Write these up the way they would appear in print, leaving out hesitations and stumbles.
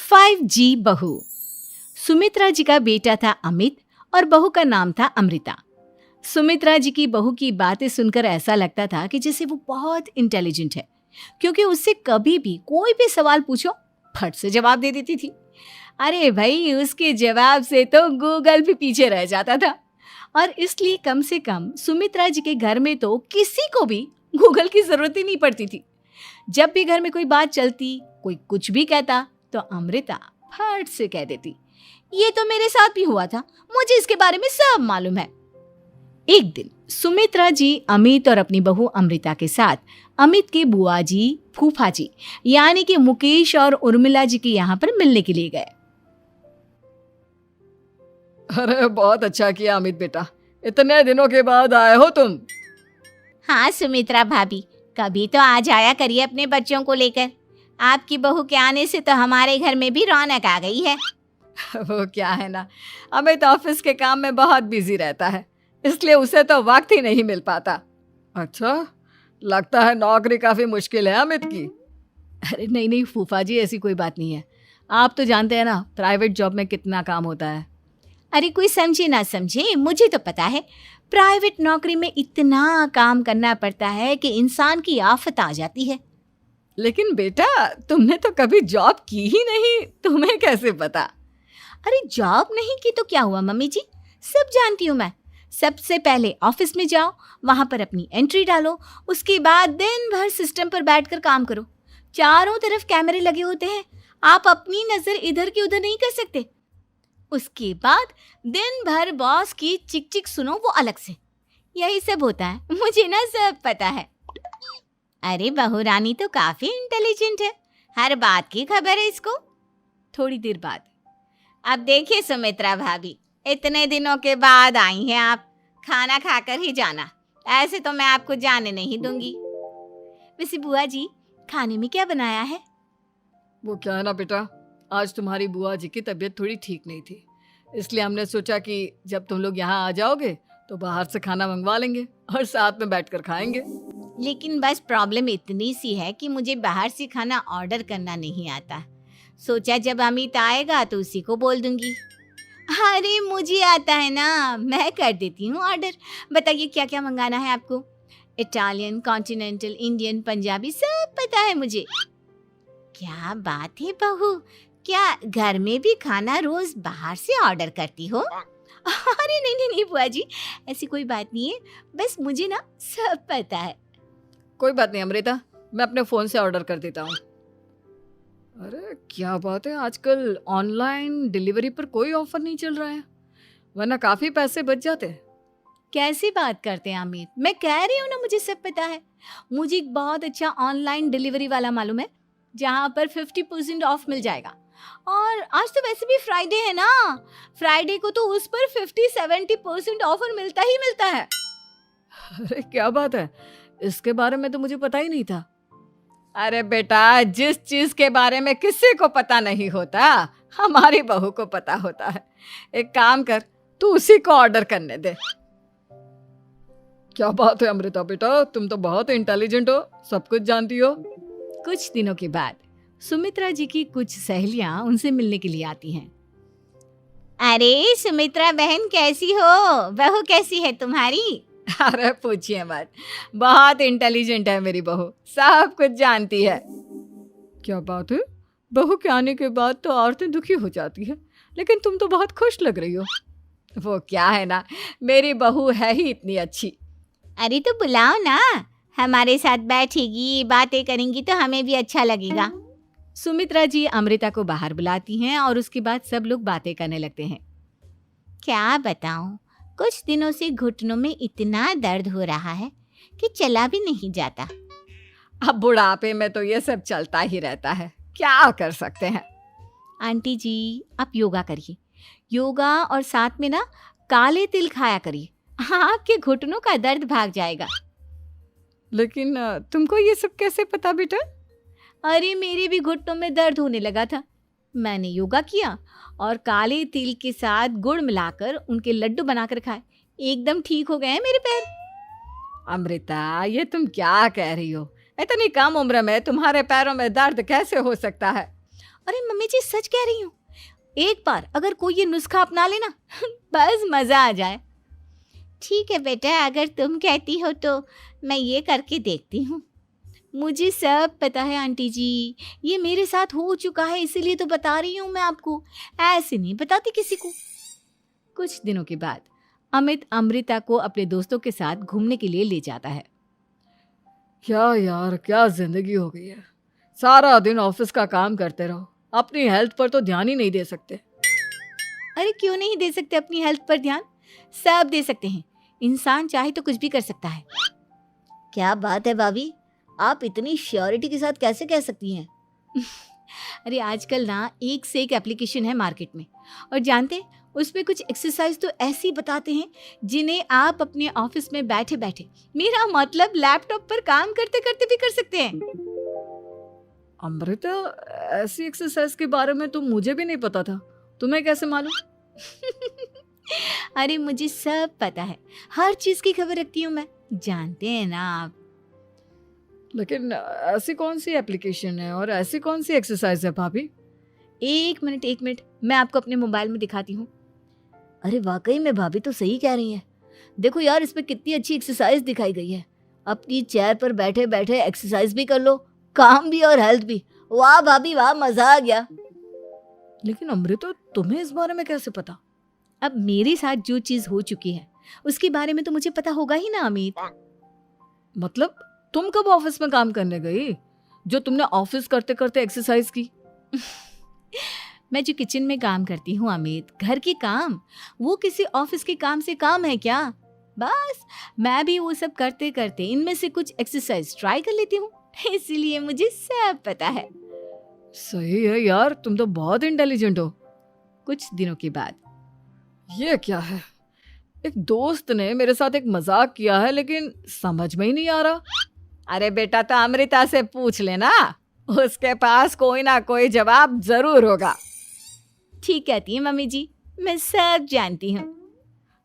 5G बहू। सुमित्रा जी का बेटा था अमित और बहू का नाम था अमृता। सुमित्रा जी की बहू की बातें सुनकर ऐसा लगता था कि जैसे वो बहुत इंटेलिजेंट है, क्योंकि उससे कभी भी कोई भी सवाल पूछो फट से जवाब दे देती थी। अरे भाई, उसके जवाब से तो गूगल भी पीछे रह जाता था। और इसलिए कम से कम सुमित्रा जी के घर में तो किसी को भी गूगल की जरूरत ही नहीं पड़ती थी। जब भी घर में कोई बात चलती, कोई कुछ भी कहता, तो अमृता फट से कह देती, ये तो मेरे साथ भी हुआ था, मुझे इसके बारे में सब मालूम है। एक दिन सुमित्रा जी अमित और अपनी बहू अमृता के साथ अमित के बुआ जी, फूफा जी यानी कि मुकेश और उर्मिला जी के यहाँ पर मिलने के लिए गए। अरे बहुत अच्छा किया अमित बेटा, इतने दिनों के बाद आए हो तुम। हाँ सुमित्रा भाभी, कभी तो आ जाया करिए अपने बच्चों को लेकर। आपकी बहू के आने से तो हमारे घर में भी रौनक आ गई है। वो क्या है ना, अमित ऑफिस के काम में बहुत बिजी रहता है, इसलिए उसे तो वक्त ही नहीं मिल पाता। अच्छा, लगता है नौकरी काफी मुश्किल है अमित की। अरे नहीं फूफा जी, ऐसी कोई बात नहीं है। आप तो जानते हैं ना प्राइवेट जॉब में कितना काम होता है। अरे कोई समझे ना समझे, मुझे तो पता है प्राइवेट नौकरी में इतना काम करना पड़ता है कि इंसान की आफत आ जाती है। लेकिन बेटा, तुमने तो कभी जॉब की ही नहीं, तुम्हें कैसे पता? अरे जॉब नहीं की तो क्या हुआ मम्मी जी, सब जानती हूँ मैं। सबसे पहले ऑफिस में जाओ, वहां पर अपनी एंट्री डालो, उसके बाद दिन भर सिस्टम पर बैठकर काम करो। चारों तरफ कैमरे लगे होते हैं, आप अपनी नजर इधर की उधर नहीं कर सकते। उसके बाद दिन भर बॉस की चिक चिक सुनो, वो अलग से। यही सब होता है, मुझे ना सब पता है। अरे बहू रानी तो काफी इंटेलिजेंट है, हर बात की खबर है इसको। थोड़ी देर बाद, अब देखिए सुमित्रा भाभी, इतने दिनों के बाद आई हैं आप, खाना खाकर ही जाना, ऐसे तो मैं आपको जाने नहीं दूंगी। वैसे बुआ जी, खाने में क्या बनाया है? वो क्या है ना बेटा, आज तुम्हारी बुआ जी की तबीयत थोड़ी ठीक नहीं थी, इसलिए हमने सोचा कि जब तुम लोग यहाँ आ जाओगे तो बाहर से खाना मंगवा लेंगे और साथ में बैठकर खाएंगे। लेकिन बस प्रॉब्लम इतनी सी है कि मुझे बाहर से खाना ऑर्डर करना नहीं आता। सोचा जब अमित आएगा तो उसी को बोल दूंगी। अरे मुझे आता है ना, मैं कर देती हूँ ऑर्डर। बताइए क्या क्या मंगाना है आपको? इटालियन, कॉन्टिनेंटल, इंडियन, पंजाबी, सब पता है मुझे। क्या बात है बहू, क्या घर में भी खाना रोज बाहर से ऑर्डर करती हो? अरे नहीं बुआ जी, ऐसी कोई बात नहीं है, बस मुझे ना सब पता है। कोई बात नहीं अमृता, मैं अपने फोन से ऑर्डर कर देता हूँ। अरे क्या बात है, आजकल ऑनलाइन डिलीवरी पर कोई ऑफर नहीं चल रहा है, वरना काफी पैसे बच जाते। कैसी बात करते हैं अमित, मैं कह रही हूँ ना मुझे सब पता है। मुझे एक बहुत अच्छा ऑनलाइन डिलीवरी वाला मालूम है, जहाँ पर 50% ऑफ मिल जाएगा। और आज तो वैसे भी फ्राइडे है ना, फ्राइडे को तो उस पर 50-70% ऑफर मिलता ही मिलता है। अरे क्या बात है, इसके बारे में तो मुझे पता ही नहीं था। अरे बेटा, जिस चीज के बारे में किसी को पता नहीं होता, हमारी बहू को पता होता है। एक काम कर, तू उसी को ऑर्डर करने दे। क्या बात है अमृता बेटा, तुम तो बहुत इंटेलिजेंट हो, सब कुछ जानती हो। कुछ दिनों के बाद सुमित्रा जी की कुछ सहेलियां उनसे मिलने के लिए आती हैं। अरे सुमित्रा बहन कैसी हो, बहू कैसी है तुम्हारी? अरे पूछिए मत, बहुत इंटेलिजेंट है मेरी बहू, सब कुछ जानती है। क्या बात है, बहू के आने के बाद तो औरतें दुखी हो जाती है, लेकिन तुम तो बहुत खुश लग रही हो। वो क्या है ना, मेरी बहू है ही इतनी अच्छी। अरे तो बुलाओ ना, हमारे साथ बैठेगी, बातें करेंगी तो हमें भी अच्छा लगेगा। सुमित्रा जी अमृता को बाहर बुलाती हैं और उसके बाद सब लोग बातें करने लगते हैं। क्या बताऊं, कुछ दिनों से घुटनों में इतना दर्द हो रहा है कि चला भी नहीं जाता। अब बुढ़ापे में तो ये सब चलता ही रहता है, क्या कर सकते हैं। आंटी जी, आप योगा करिए, योगा और साथ में ना काले तिल खाया करिए, आपके घुटनों का दर्द भाग जाएगा। लेकिन तुमको ये सब कैसे पता बेटा? अरे मेरे भी घुटनों में दर्द होने लगा था, मैंने योगा किया और काले तिल के साथ गुड़ मिलाकर उनके लड्डू बनाकर खाए, एकदम ठीक हो गए हैं मेरे पैर। अमृता, ये तुम क्या कह रही हो? इतनी कम उम्र में तुम्हारे पैरों में दर्द कैसे हो सकता है? अरे मम्मी जी सच कह रही हूँ, एक बार अगर कोई ये नुस्खा अपना लेना बस मज़ा आ जाए। ठीक है बेटा, अगर तुम कहती हो तो मैं ये करके देखती हूँ। मुझे सब पता है आंटी जी, ये मेरे साथ हो चुका है, इसीलिए तो बता रही हूँ मैं आपको, ऐसे नहीं बताती किसी को। कुछ दिनों के बाद अमित अमृता को अपने दोस्तों के साथ घूमने के लिए ले जाता है। क्या यार, क्या जिंदगी हो गई है। सारा दिन ऑफिस का काम करते रहो, अपनी हेल्थ पर तो ध्यान ही नहीं दे सकते। अरे क्यों नहीं दे सकते अपनी हेल्थ पर ध्यान? सब दे सकते हैं, इंसान चाहे तो कुछ भी कर सकता है। क्या बात है भाभी, आप इतनी श्योरिटी के साथ कैसे कह सकती हैं? अरे आजकल ना एक से एक एप्लीकेशन है मार्केट में, और जानते हैं उसमें कुछ एक्सरसाइज तो ऐसी बताते हैं जिन्हें आप अपने ऑफिस में बैठे बैठे, मेरा मतलब लैपटॉप पर काम करते करते भी कर सकते हैं। अमृता, ऐसी एक्सरसाइज के बारे में तो मुझे भी नहीं पता था, तुम्हें कैसे मालूम? अरे मुझे सब पता है, हर चीज की खबर रखती हूँ मैं, जानते हैं ना आप। लेकिन ऐसी कौन सी एप्लीकेशन है और ऐसी कौन सी एक्सरसाइज है भाभी? एक मिनट, मैं आपको अपने मोबाइल में दिखाती हूँ। अरे वाकई में भाभी तो सही कह रही हैं। देखो यार, इसमें कितनी अच्छी एक्सरसाइज दिखाई गई है। अपनी चेयर पर बैठे बैठे एक्सरसाइज भी कर लो, काम भी और हेल्थ भी। वाह भाभी वाह, मजा आ गया। लेकिन अमृता, तुम्हें इस बारे में कैसे पता? अब मेरे साथ जो चीज हो चुकी है उसके बारे में तो मुझे पता होगा ही ना अमित। मतलब तुम कब ऑफिस में काम करने गई जो तुमने ऑफिस करते करते एक्सरसाइज की? मैं जो किचन में काम करती हूँ अमित, घर के काम, वो किसी ऑफिस के काम से काम है क्या? बस मैं भी वो सब करते करते इनमें से कुछ एक्सरसाइज ट्राई कर लेती हूँ, इसीलिए मुझे सब पता है। सही है यार, तुम तो बहुत इंटेलिजेंट हो। कुछ दिनों के बाद ये क्या है, एक दोस्त ने मेरे साथ एक मजाक किया है लेकिन समझ में ही नहीं आ रहा। अरे बेटा, तो अमृता से पूछ लेना, उसके पास कोई ना कोई जवाब जरूर होगा। ठीक कहती है मम्मी जी, मैं सब जानती हूँ।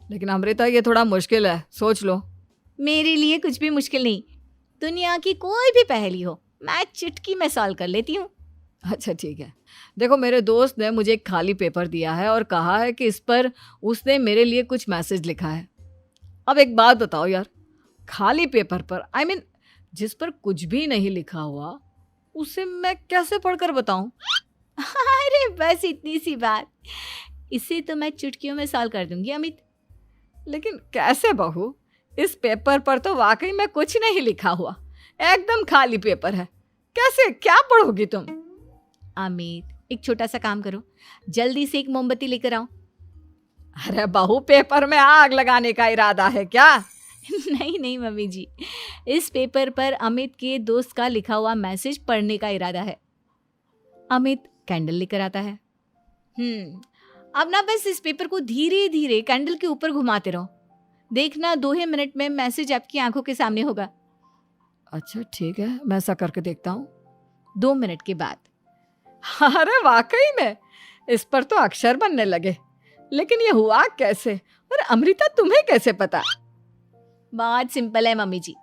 लेकिन अमृता, ये थोड़ा मुश्किल है, सोच लो। मेरे लिए कुछ भी मुश्किल नहीं, दुनिया की कोई भी पहेली हो मैं चुटकी में सॉल्व कर लेती हूँ। अच्छा ठीक है, देखो मेरे दोस्त ने मुझे एक खाली पेपर दिया है और कहा है कि इस पर उसने मेरे लिए कुछ मैसेज लिखा है। अब एक बात बताओ यार, खाली पेपर पर, आई मीन जिस पर कुछ भी नहीं लिखा हुआ, उसे मैं कैसे पढ़कर बताऊं? अरे बस इतनी सी बात, इसे तो मैं चुटकियों में सॉल्व कर दूंगी अमित। लेकिन कैसे बहू, इस पेपर पर तो वाकई में कुछ नहीं लिखा हुआ, एकदम खाली पेपर है, कैसे, क्या पढ़ोगी तुम? अमित, एक छोटा सा काम करो, जल्दी से एक मोमबत्ती लेकर आओ। अरे बहू, पेपर में आग लगाने का इरादा है क्या? नहीं मम्मी जी, इस पेपर पर अमित के दोस्त का लिखा हुआ मैसेज पढ़ने का इरादा है। अमित कैंडल लेकर आता है। अब ना बस इस पेपर को धीरे धीरे कैंडल के ऊपर घुमाते रहो, देखना 2 ही मिनट में मैसेज आपकी आंखों के सामने होगा। अच्छा ठीक है, मैं ऐसा करके देखता हूँ। 2 मिनट के बाद, अरे वाकई में इस पर तो अक्षर बनने लगे, लेकिन ये हुआ कैसे? और अमृता, तुम्हें कैसे पता? बहुत सिंपल है मम्मी जी,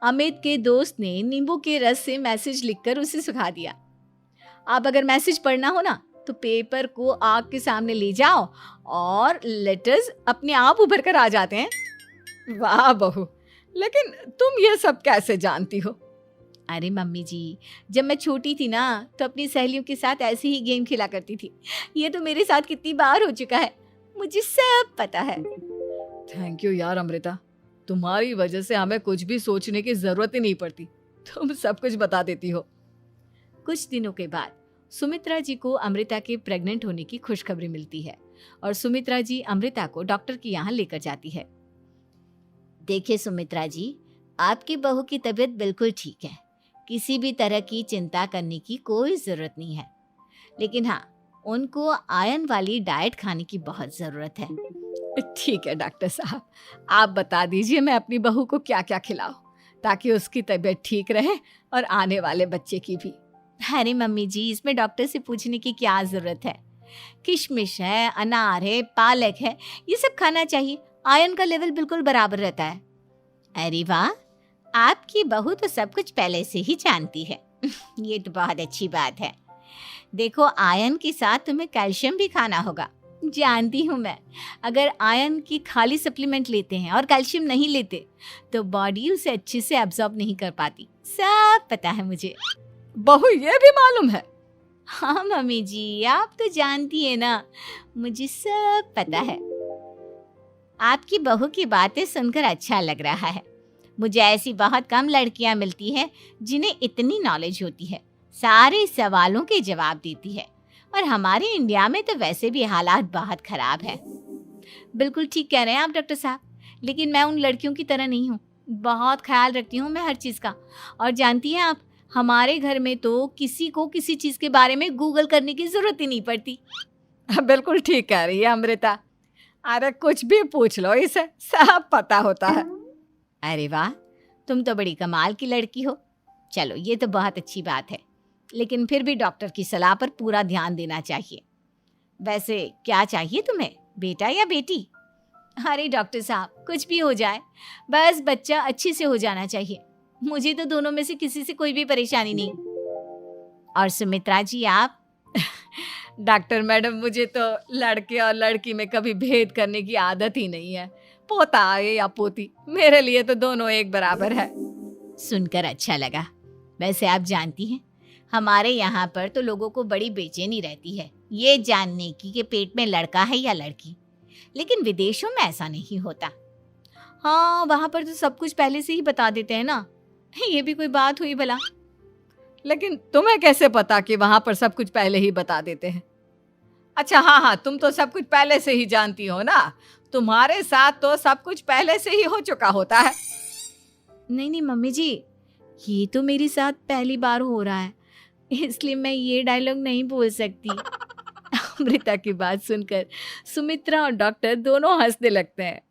अमित के दोस्त ने नींबू के रस से मैसेज लिखकर उसे सुखा दिया। अब अगर मैसेज पढ़ना हो ना तो पेपर को आग के सामने ले जाओ और लेटर्स अपने आप उभर कर आ जाते हैं। वाह बहू, लेकिन तुम ये सब कैसे जानती हो? अरे मम्मी जी, जब मैं छोटी थी ना तो अपनी सहेलियों के साथ ऐसे ही गेम खेला करती थी। ये तो मेरे साथ कितनी बार हो चुका है, मुझे सब पता है। थैंक यू यार अमृता, तुम्हारी वजह से हमें कुछ भी सोचने की जरूरत ही नहीं पड़ती, तुम सब कुछ बता देती हो। कुछ दिनों के बाद सुमित्रा जी को अमृता के प्रेग्नेंट होने की खुशखबरी मिलती है और सुमित्रा जी अमृता को डॉक्टर के यहाँ लेकर जाती है। देखिए सुमित्रा जी, आपकी बहू की तबीयत बिल्कुल ठीक है, किसी भी तरह की चिंता करने की कोई ज़रूरत नहीं है। लेकिन हाँ, उनको आयरन वाली डाइट खाने की बहुत ज़रूरत है। ठीक है डॉक्टर साहब, आप बता दीजिए मैं अपनी बहू को क्या क्या खिलाऊं ताकि उसकी तबीयत ठीक रहे और आने वाले बच्चे की भी। अरे मम्मी जी, इसमें डॉक्टर से पूछने की क्या ज़रूरत है, किशमिश है, अनार है, पालक है, ये सब खाना चाहिए, आयरन का लेवल बिल्कुल बराबर रहता है। अरे वाह, आपकी बहू तो सब कुछ पहले से ही जानती है। ये तो बहुत अच्छी बात है। देखो, आयरन के साथ तुम्हें कैल्शियम भी खाना होगा। जानती हूँ मैं, अगर आयरन की खाली सप्लीमेंट लेते हैं और कैल्शियम नहीं लेते तो बॉडी उसे अच्छे से एब्जॉर्ब नहीं कर पाती। सब पता है मुझे। बहू ये भी मालूम है? हाँ मम्मी जी, आप तो जानती है ना, मुझे सब पता है। आपकी बहू की बातें सुनकर अच्छा लग रहा है। मुझे ऐसी बहुत कम लड़कियां मिलती हैं जिन्हें इतनी नॉलेज होती है, सारे सवालों के जवाब देती है। और हमारे इंडिया में तो वैसे भी हालात बहुत खराब है। बिल्कुल ठीक कह रहे हैं आप डॉक्टर साहब, लेकिन मैं उन लड़कियों की तरह नहीं हूँ। बहुत ख्याल रखती हूँ मैं हर चीज़ का। और जानती हैं आप, हमारे घर में तो किसी को किसी चीज़ के बारे में गूगल करने की ज़रूरत ही नहीं पड़ती। बिल्कुल ठीक कह रही है अमृता। अरे कुछ भी पूछ लो इसे, सब पता होता है। अरे वाह, तुम तो बड़ी कमाल की लड़की हो। चलो, ये तो बहुत अच्छी बात है, लेकिन फिर भी डॉक्टर की सलाह पर पूरा ध्यान देना चाहिए। वैसे क्या चाहिए तुम्हें, बेटा या बेटी? अरे डॉक्टर साहब, कुछ भी हो जाए, बस बच्चा अच्छे से हो जाना चाहिए। मुझे तो दोनों में से किसी से कोई भी परेशानी नहीं। और सुमित्रा जी, आप? डॉक्टर मैडम, मुझे तो लड़के और लड़की में कभी भेद करने की आदत ही नहीं है। पोता आए या पोती, मेरे लिए तो दोनों एक बराबर है। सुनकर अच्छा लगा। वैसे आप जानती हैं, हमारे यहाँ पर तो लोगों को बड़ी बेचैनी रहती है ये जानने की कि पेट में लड़का है या लड़की, लेकिन विदेशों में ऐसा नहीं होता। हाँ, वहाँ पर तो सब कुछ पहले से ही बता देते हैं ना। ये भी कोई बात हुई भला? लेकिन तुम्हें कैसे पता कि वहां पर सब कुछ पहले ही बता देते हैं? अच्छा हाँ, तुम तो सब कुछ पहले से ही जानती हो ना। तुम्हारे साथ तो सब कुछ पहले से ही हो चुका होता है। नहीं मम्मी जी, ये तो मेरे साथ पहली बार हो रहा है, इसलिए मैं ये डायलॉग नहीं बोल सकती। अमृता की बात सुनकर सुमित्रा और डॉक्टर दोनों हंसने लगते हैं।